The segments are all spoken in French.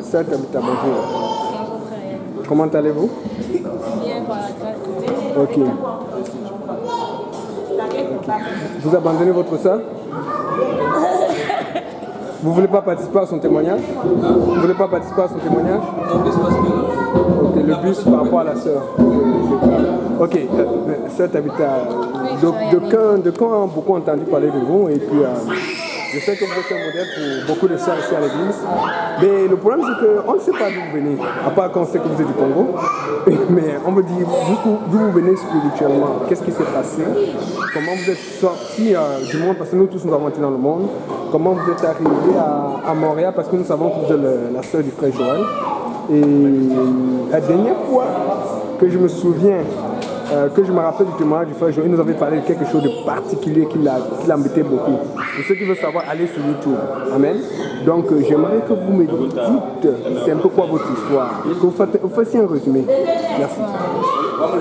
Sœur Tabitha, bonjour. Bonjour frère. Comment allez-vous? Bien par la grâce de Dieu. Ok. Vous abandonnez votre sœur? Vous ne voulez pas participer à son témoignage? Vous ne voulez pas participer à son témoignage? Ok, le bus par rapport à la sœur. Ok, sœur Tabitha, de quand ont beaucoup entendu parler de vous et puis je sais que vous êtes un modèle pour beaucoup de sœurs ici à l'église. Mais le problème c'est qu'on ne sait pas d'où vous venez, à part qu'on sait que vous êtes du Congo. Mais on me dit d'où vous venez spirituellement, qu'est-ce qui s'est passé, comment vous êtes sorti du monde, parce que nous tous nous avons été dans le monde, comment vous êtes arrivé à Montréal, parce que nous savons que vous êtes la sœur du frère Joël. Et la dernière fois que je me souviens, que je me rappelle du témoignage du frère Joël, il nous avait parlé de quelque chose de particulier qui l'embêtait beaucoup. Pour ceux qui veulent savoir, allez sur YouTube. Amen. Donc j'aimerais que vous me dites, c'est un peu quoi votre histoire, que vous fassiez un résumé. Merci. Comme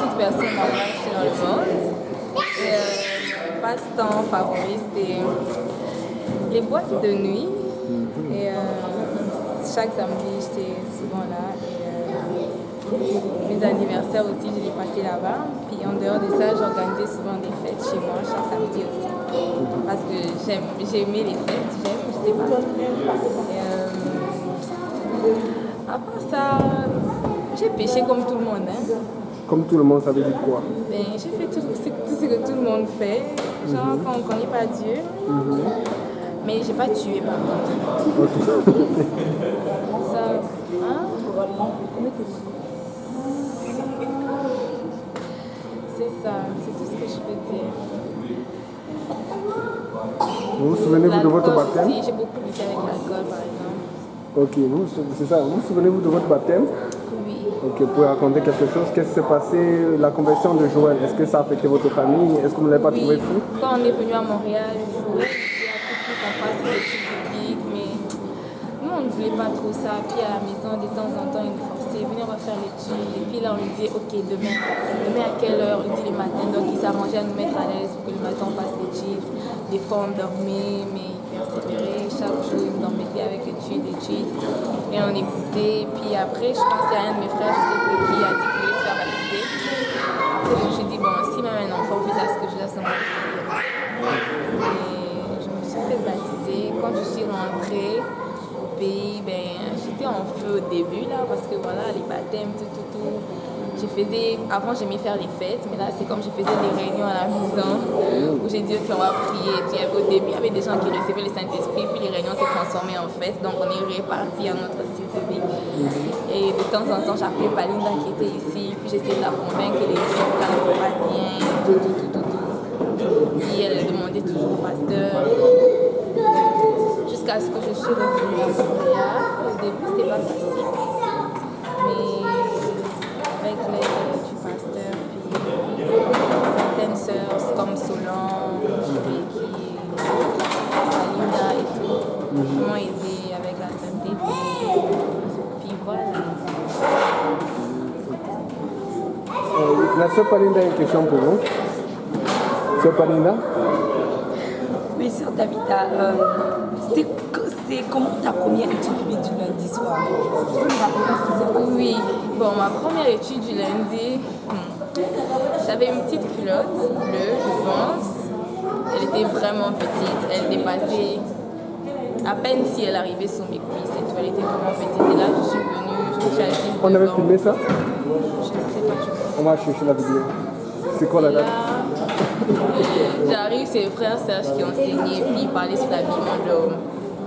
toute personne normale qui est dans le monde, mon passe-temps favori c'était les boîtes de nuit. Et chaque samedi j'étais souvent là. Mes anniversaires aussi, je les passais là-bas. Puis en dehors de ça, j'organisais souvent des fêtes chez moi, chaque samedi aussi. Parce que j'aimais les fêtes, je sais pas. Et, à part ça, j'ai péché comme tout le monde. Hein. Comme tout le monde, ça veut dire quoi? Ben, j'ai fait tout ce que tout le monde fait. Genre quand on ne connaît pas Dieu. Mais j'ai pas tué par contre. Ça, hein? C'est ça, c'est tout ce que je peux dire. Vous vous souvenez-vous de votre baptême? Aussi, j'ai beaucoup lutté avec l'alcool par exemple. Ok, c'est ça. Vous vous souvenez-vous de votre baptême? Oui. Ok, vous pouvez raconter quelque chose? Qu'est-ce qui s'est passé? La conversion de Joël, est-ce que ça a affecté votre famille? Est-ce que vous ne l'avez pas trouvé fou? Quand on est venu à Montréal, Joël, il a tout pris qu'on fasse des études publiques, mais nous on ne voulait pas trop ça. Puis à la maison, de temps en temps, il nous forçait, venez on va faire l'étude. Et puis là on lui disait, ok, demain à quelle heure? On lui dit le matin, donc il s'arrangeait à nous mettre à l'aise pour que le matin on fasse l'étude. Des fois on dormait, mais il persévérait. Chaque jour il nous embêtait avec l'étude. Et on écoutait. Puis après, je pense qu'il y a un de mes frères, je sais plus qui, a dit qu'il voulait se faire baptiser. Après je me suis dit, bon, si même un enfant faisait ce que je laisse dans mon pays. Et je me suis fait baptiser. Quand je suis rentrée au pays, ben, j'étais en feu au début là, parce que voilà, les baptêmes, tout. Avant j'aimais faire les fêtes, mais là c'est comme je faisais des réunions à la maison où j'ai dit ok on va prier. Et puis, au début il y avait des gens qui recevaient le Saint-Esprit, puis les réunions s'est transformées en fêtes, donc on est reparti à notre style de vie. Et de temps en temps j'appelais Palinda qui était ici, puis j'essayais de la convaincre que les gens là ne font pas bien, tout. Puis elle demandait toujours au pasteur. Jusqu'à ce que je suis revenue à Montréal. Au début c'était pas facile. Mais avec l'aide du pasteur, puis certaines sœurs comme Solange, Palinda et tout, m'ont aidé avec la santé. Puis voilà. La sœur Palinda a une question pour vous. Sœur Palinda? Oui, sœur Tabitha, c'était comment ta première étude biblique du lundi soir? Oui, bon, ma première étude du lundi, j'avais une petite culotte bleue, je pense. Elle était vraiment petite, elle dépassait à peine si elle arrivait sur mes cuisses. Elle était vraiment petite. Et là, je suis venue, je me suis assise. On avait filmé ça? Je ne sais pas, je pense. On va chercher la vidéo. C'est quoi la date? J'arrive, c'est le frère Serge qui enseignait, puis il parlait sur l'habillement d'homme.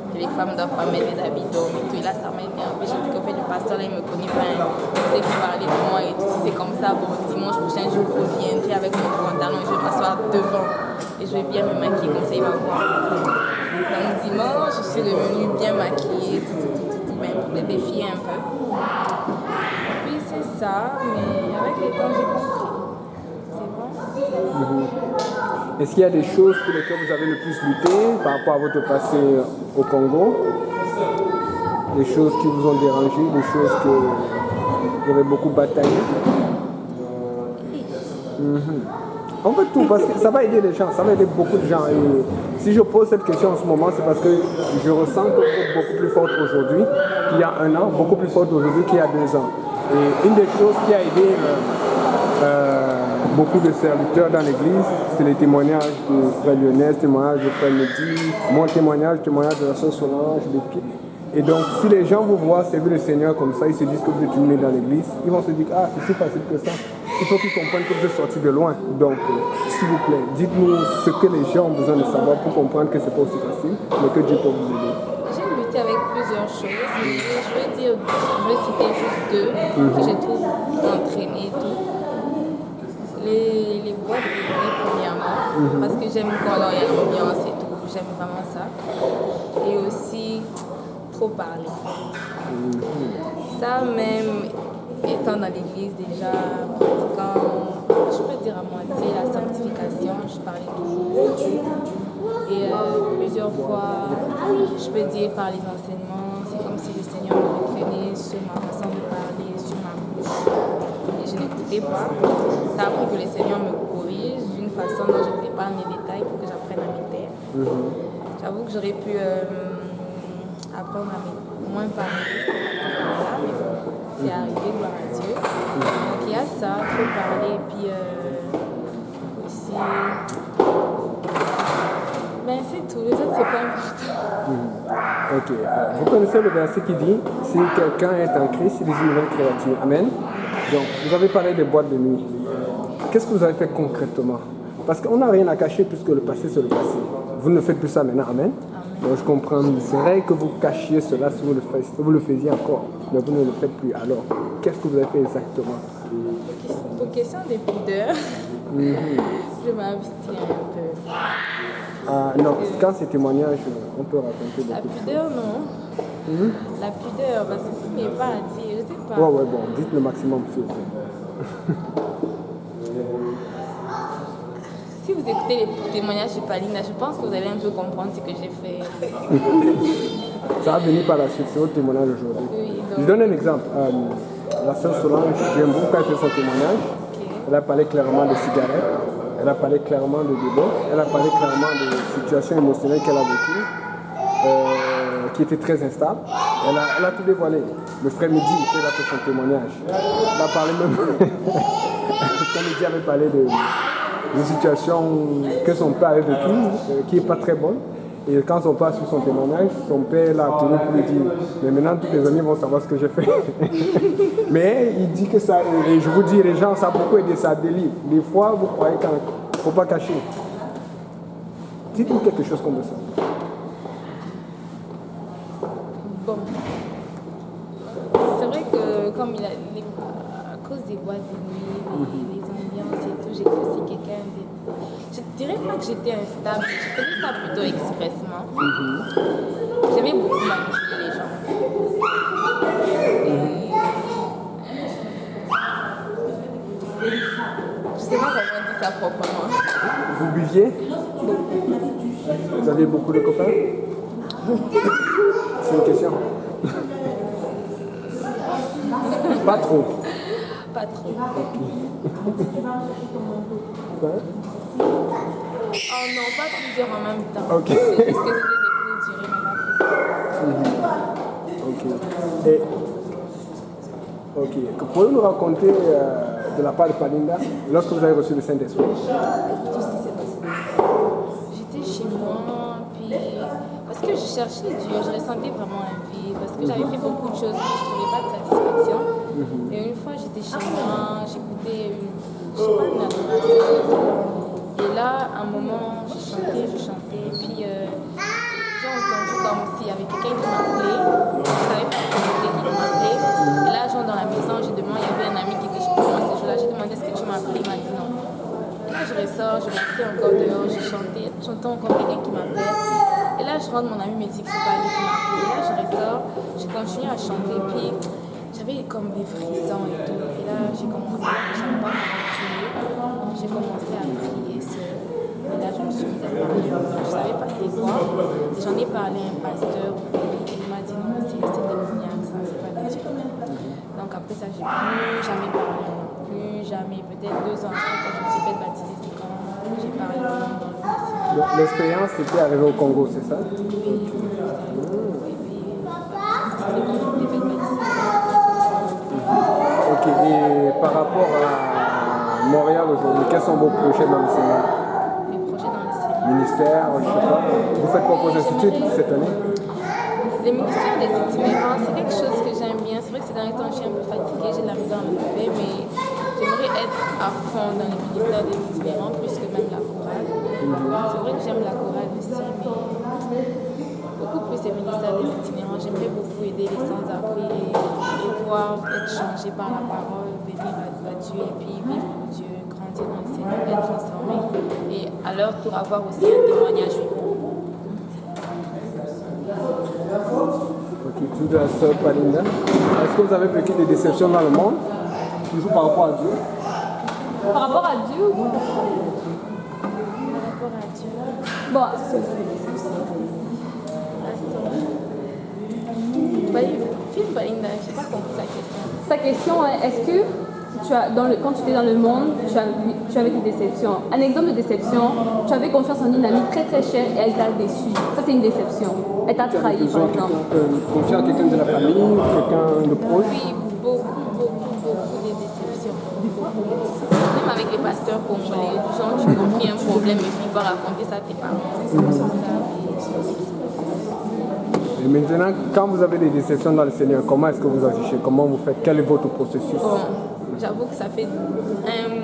Que les femmes doivent pas mettre des habits d'homme et tout. Et là, ça m'a énervé. J'ai dit qu'en fait, le pasteur là, il me connaît pas. Il sait qu'il parlait de moi et tout. Si c'est comme ça, bon, dimanche prochain, je reviendrai avec mon pantalon et je vais m'asseoir devant. Et je vais bien me maquiller, comme ça, il va voir. Donc, dimanche, je suis revenue bien maquillée, tout, même pour les défier un peu. Puis c'est ça, mais avec les temps, j'ai compris. C'est bon. Est-ce qu'il y a des choses pour lesquelles vous avez le plus lutté par rapport à votre passé au Congo? Des choses qui vous ont dérangé, des choses que vous avez beaucoup bataillé? On veut tout parce que ça va aider les gens, ça va aider beaucoup de gens. Et si je pose cette question en ce moment, c'est parce que je ressens que c'est beaucoup plus forte aujourd'hui qu'il y a un an, beaucoup plus forte aujourd'hui qu'il y a 2 ans. Et une des choses qui a aidé beaucoup de serviteurs dans l'église, c'est les témoignages de frère Lionel, témoignages de frère Mehdi, mon témoignage de la sœur Solange, de Pierre. Et donc, si les gens vous voient servir le Seigneur comme ça, ils se disent que vous êtes né dans l'église, ils vont se dire, ah, c'est si facile que ça. Il faut qu'ils comprennent que vous êtes sortis de loin. Donc, s'il vous plaît, dites-nous ce que les gens ont besoin de savoir pour comprendre que ce n'est pas aussi facile, mais que Dieu peut vous aider. J'ai lutté avec plusieurs choses, mais je vais citer juste 2 que je trouve entraînées et tout. Les boîtes de nuit, premièrement, parce que j'aime quand il y a l'ambiance et tout, j'aime vraiment ça. Et aussi, trop parler. Ça, même étant dans l'église déjà, pratiquant, je peux dire à moitié la sanctification, je parlais toujours de Dieu. Et plusieurs fois, je peux dire par les enseignements, c'est comme si le Seigneur me reprenait sur ma façon de parler, sur ma bouche. Et je n'écoutais pas. Ça a pris que le Seigneur me corrige d'une façon dont je ne sais pas mes détails pour que j'apprenne à me taire. J'avoue que j'aurais pu apprendre à moins parler, mais bon, c'est arrivé, gloire à Dieu. Donc il y a ça, trop parler, et puis aussi... Ben c'est tout, les autres c'est pas important. Ok, vous connaissez le verset qui dit, si quelqu'un est en Christ, il est une nouvelle créature. Amen. Donc, vous avez parlé des boîtes de nuit. Qu'est-ce que vous avez fait concrètement? Parce qu'on n'a rien à cacher puisque le passé c'est le passé. Vous ne faites plus ça maintenant, amen. Donc je comprends, c'est vrai que vous cachiez cela si vous le faisiez encore, mais vous ne le faites plus. Alors, qu'est-ce que vous avez fait exactement? Pour question des pudeurs, je m'abstiens un peu. Ah, non, quand c'est témoignage, on peut raconter beaucoup. La pudeur, non. La pudeur, parce que tout n'est pas à dire, je sais pas. Ouais, bon, dites le maximum, s'il vous plaît. Si vous écoutez les témoignages de Palina, je pense que vous allez un peu comprendre ce que j'ai fait. Ça va venir par la suite, c'est votre témoignage aujourd'hui. Oui, donc... Je donne un exemple. La sœur Solange, j'aime beaucoup quand elle fait son témoignage. Elle a parlé clairement de cigarettes, elle a parlé clairement de débauche, elle a parlé clairement de situations émotionnelles qu'elle a vécues, qui étaient très instables. Elle a tout dévoilé. Le frère Mehdi, elle a fait son témoignage. Elle a parlé même... Quand Mehdi avait parlé de situation que son père avait vécue, qui n'est pas très bonne. Et quand son père a su son témoignage, son père l'a tenu pour lui dire « Mais maintenant, tous les amis vont savoir ce que j'ai fait. » Mais il dit que ça, et je vous dis, les gens, ça a beaucoup aidé, ça délivre. Des fois, vous croyez qu'il ne faut pas cacher. Dites-nous quelque chose comme ça. Bon. C'est vrai que comme à cause des boîtes de nuit, les ambiances et tout, j'étais aussi quelqu'un de... Je ne dirais pas que j'étais instable, je faisais ça plutôt expressement. J'aimais beaucoup manipuler les gens. Et... je ne sais pas comment dire ça proprement. Vous buviez? Vous aviez beaucoup de copains? C'est une question. Pas trop. Pas trop. Ouais. Oh non, pas plusieurs en même temps. Ok. C'est juste que c'était des cours durés, mais pas plus. Ok. Pouvez-vous nous raconter de la part de Palinda, lorsque vous avez reçu le Saint-Esprit? Tout ce qui s'est passé. J'étais chez moi, puis parce que je cherchais Dieu, je ressentais vraiment un vide, parce que j'avais fait beaucoup de choses, mais je ne trouvais pas de satisfaction. Et une fois, j'étais chez moi, j'écoutais une adoration. Et là, à un moment, je chantais, puis j'ai entendu comme s'il y avait quelqu'un qui m'appelait. Je ne savais pas que c'était qui m'appelait. Et là, genre dans la maison, j'ai demandé, il y avait un ami qui était chez moi ce jour-là, j'ai demandé est-ce que tu m'as appelé, il m'a dit non. Et là, je ressors, je m'assieds encore dehors, je chantais, j'entends encore quelqu'un qui m'appelle. Et là, je rentre, mon ami me dit que c'est pas lui qui m'a appelé. Et là, je ressors, je continue à chanter, puis j'avais comme des frissons et tout. Et là, j'ai commencé à chanter, j'ai commencé à prier seule. Et là, je me suis mise à parler. Je ne savais pas c'était quoi. J'en ai parlé à un pasteur et il m'a dit non, c'est démoniaque, ça, c'est pas de Dieu. Donc après ça, j'ai plus jamais parlé non plus, jamais. Peut-être 2 ans après, quand je me suis fait baptiser, c'est quand Donc, l'expérience, c'était arrivé au Congo, c'est ça? Ok, et par rapport à Montréal aujourd'hui, quels sont vos projets dans le Sénat? Les projets dans le Sénat. Ministère, je sais pas. Vous faites quoi pour vos études cette année? Le ministère des itinérants, c'est quelque chose que j'aime bien. C'est vrai que ces derniers temps, je suis un peu fatiguée, j'ai de la misère à me lever, mais j'aimerais être à fond dans le ministère des itinérants, plus que même la chorale. C'est vrai que j'aime la chorale aussi, mais beaucoup plus le ministère des itinérants. J'aimerais beaucoup aider les sans-abri et voir être changé par la parole, venir à Dieu et puis vivre pour Dieu, grandir dans le Seigneur, être transformé et à leur tour avoir aussi un témoignage vivant. Ok, tout la sœur Palinda. Est-ce que vous avez vécu des déceptions dans le monde? Toujours par rapport à Dieu? Par rapport à Dieu? Par rapport à Dieu. Bon, Philippe Palinda, je n'ai pas compris sa question. sa question est, est-ce que quand tu étais dans le monde, tu avais des déceptions? Un exemple de déception, tu avais confiance en une amie très très chère et elle t'a déçu. Ça, c'est une déception. Elle t'a trahi, par exemple. Confier à quelqu'un de la famille, quelqu'un de proche? Oui, beaucoup de déceptions. Même avec les pasteurs congolais, du genre tu confies un problème et puis tu vas raconter ça à tes parents. Et maintenant, quand vous avez des déceptions dans le Seigneur, comment est-ce que vous agissez? Comment vous faites? Quel est votre processus? Bon, j'avoue que ça fait 1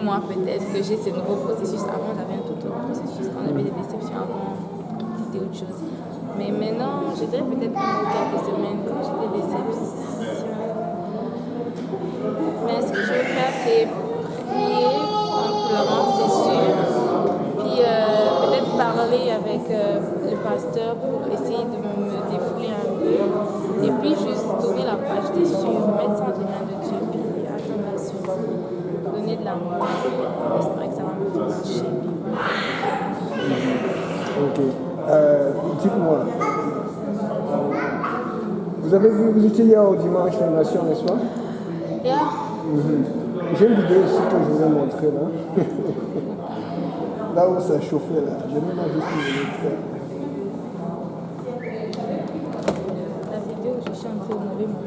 mois peut-être que j'ai ce nouveau processus. Avant, j'avais un tout autre processus. Quand j'avais des déceptions avant, c'était autre chose. Mais maintenant, je dirais peut-être quelques semaines quand j'ai des déceptions. Mais ce que je vais faire, c'est prier en pleurant, c'est sûr. Puis peut-être parler avec le pasteur pour essayer de me défouler un peu. Et puis juste tourner la page dessus, remettre ça entre les mains de Dieu, puis attendre la suite. Donner de l'amour. J'espère que ça va me marcher. Ok. Dites-moi. Vous étiez hier au dimanche des Nations, n'est-ce pas? Yeah. J'ai une vidéo ici que je voulais montrer là. Là où ça chauffait là. J'ai même pas vu si je l'ai fait. La vidéo où je chante au mauvais moment.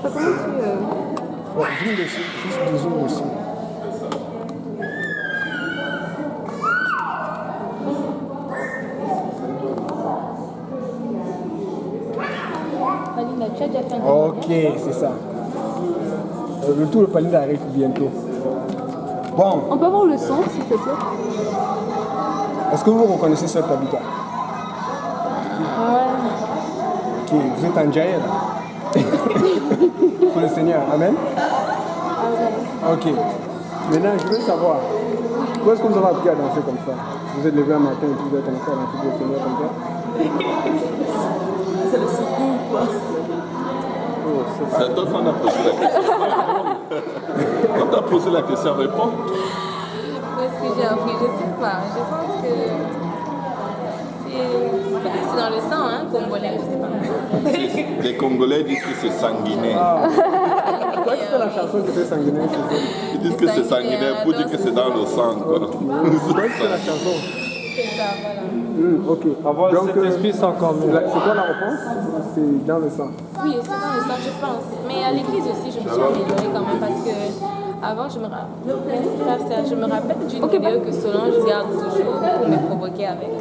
Comment tu... Ouais, zoom dessus, juste du zoom dessus. Palinda, tu as déjà fait un Ok, c'est ça. Le tour de Palinda arrive bientôt. Bon, On peut avoir le son, s'il te plaît? est-ce que vous reconnaissez cette habitat? Ok, vous êtes en Djaïa là. Pour le Seigneur, Amen. Ok. Maintenant, je veux savoir, où est-ce que vous avez appris à danser comme ça? Vous êtes levé un matin et puis vous êtes commencé à danser pour le Seigneur comme ça? C'est le secours, quoi. Oh, c'est ça. C'est toi qu'on a posé la question. Quand tu as posé la question, réponds. Où est-ce que j'ai appris? Je sais pas. Je pense que c'est dans le sang, hein, congolais, je sais pas. Les Congolais disent que c'est sanguinaire. Toi, tu fais la chanson que c'est sanguinaire, c'est ça? Ils disent que c'est sanguinaire pour dire que c'est dans le sang. Quoi. Toi, tu fais la chanson. C'est ça, voilà. Ok. Avoir Donc, cet esprit sans commune. c'est quoi la réponse? C'est dans le sang. Oui, c'est dans le sang, je pense. Mais à l'église aussi, je me suis améliorée quand même parce que avant, je me rappelle d'une vidéo que Solange garde toujours pour me provoquer avec.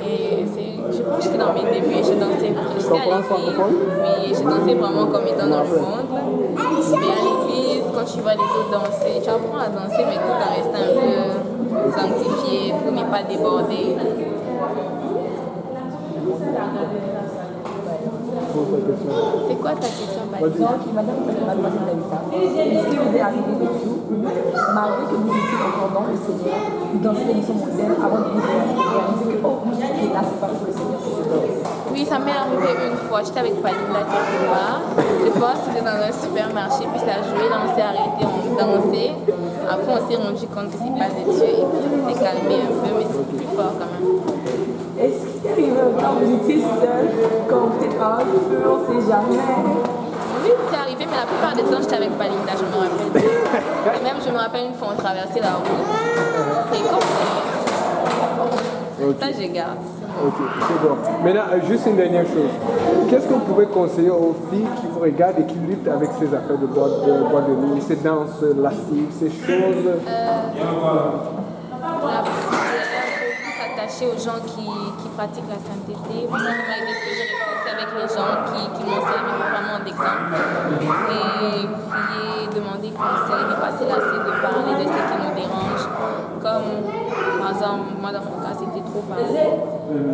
Et je pense que dans mes débuts, je dansais, j'étais à l'église, oui, je dansais vraiment comme étant dans le monde. Mais à l'église, quand tu vois les autres danser, tu apprends à danser, mais tout en restant un peu sanctifié pour ne pas déborder. C'est quoi ta question, Patrick? Donc, madame, mademoiselle Davita, est-ce que vous est arrivé de tout, malgré que vous étiez encore dans le Seigneur, dans cette émission mondiale, avant de vous réaliser que, oh, ok, là, c'est pas pour le Seigneur, c'est Oui, ça m'est arrivé une fois. J'étais avec Palinda quelque part. Je pense que c'était dans un supermarché, puis ça jouait, là on s'est arrêté, on dansait. Après, on s'est rendu compte que c'est pas de Dieu et puis on s'est calmé un peu, mais c'est plus fort quand même. Est-ce qu'il est arrivé un temps où vous étiez seul, quand vous étiez en feu, on sait jamais? Oui, c'est arrivé arrivé, mais la plupart du temps, j'étais avec Balinda, je me rappelle. Et même, je me rappelle une fois, on traversait la route. Et comme ça, je garde. Ok, c'est bon. Maintenant, juste une dernière chose. Qu'est-ce que vous pouvez conseiller aux filles qui vous regardent et qui luttent avec ces affaires de boîte de nuit, ces danses lascives, ces choses? La prière, beaucoup s'attacher aux gens qui pratiquent la sainteté. Moi, ça m'est arrivé ce que j'ai réfléchi avec les gens qui m'ont servi vraiment d'exemple. Et prier, demander conseil, ne pas se lasser de parler de ce qui nous dérange. Comme, par exemple, moi dans mon cas, c'était trop parler.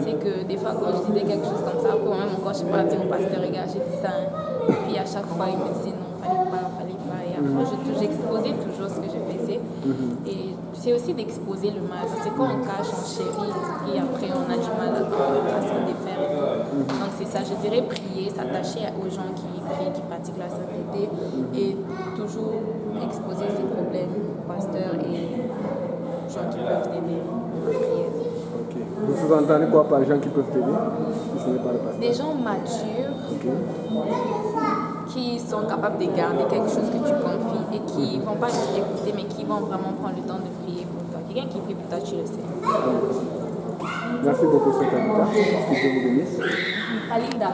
C'est que des fois, quand je disais quelque chose comme ça, pour moi-même encore, je suis pas dire au pasteur, regarde, j'ai dit ça. Hein. Et puis à chaque fois, il me disait non, fallait pas. Et après, j'exposais toujours ce que je faisais. Et c'est aussi d'exposer le mal. Parce que quand on cache, on chérit, et après, on a du mal à se défaire. Donc, c'est ça, je dirais prier, s'attacher aux gens qui prient, qui pratiquent la sainteté et toujours exposer ses problèmes aux pasteurs et aux gens qui peuvent t'aider à prier. Ok. Vous sous-entendez quoi par gens qui peuvent t'aider si ce n'est pas le pasteur? Des gens matures qui sont capables de garder quelque chose que tu confies et qui ne vont pas juste écouter, mais qui vont vraiment prendre le temps de prier pour toi. Quelqu'un qui prie pour toi, tu le sais. Merci beaucoup, Sœur Tabitha. Que Dieu vous bénisse. Balinda.